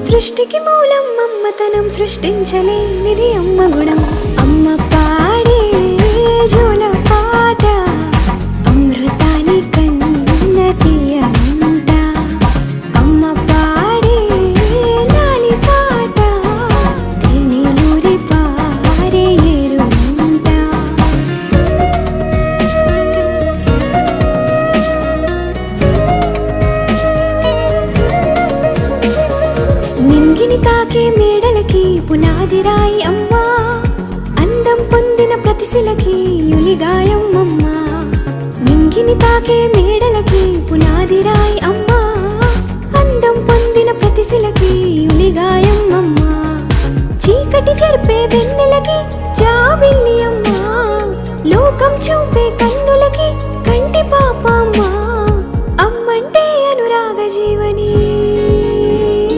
సృష్టికి మూలం అమ్మతనం, సృష్టించలేనిది అమ్మ గుణం. అమ్మ పాడే జోల పాట అమృతాని కన్న తీయంట. అమ్మ పాడే లాలి పాట తేనెలూరి పారే ఏరుంట. నింగిని తాకే మేడలకి పునాది రాయి అమ్మా, అందం పొందిన ప్రతిశిలకి యులిగాయం అమ్మా. నింగిని తాకే మేడలకి పునాది రాయి అమ్మా, అందం పొందిన ప్రతిశిలకి యులిగాయం అమ్మా. చీకటి చెరిపే వెన్నెలకి జాబిల్లి అమ్మా, లోకం చూపే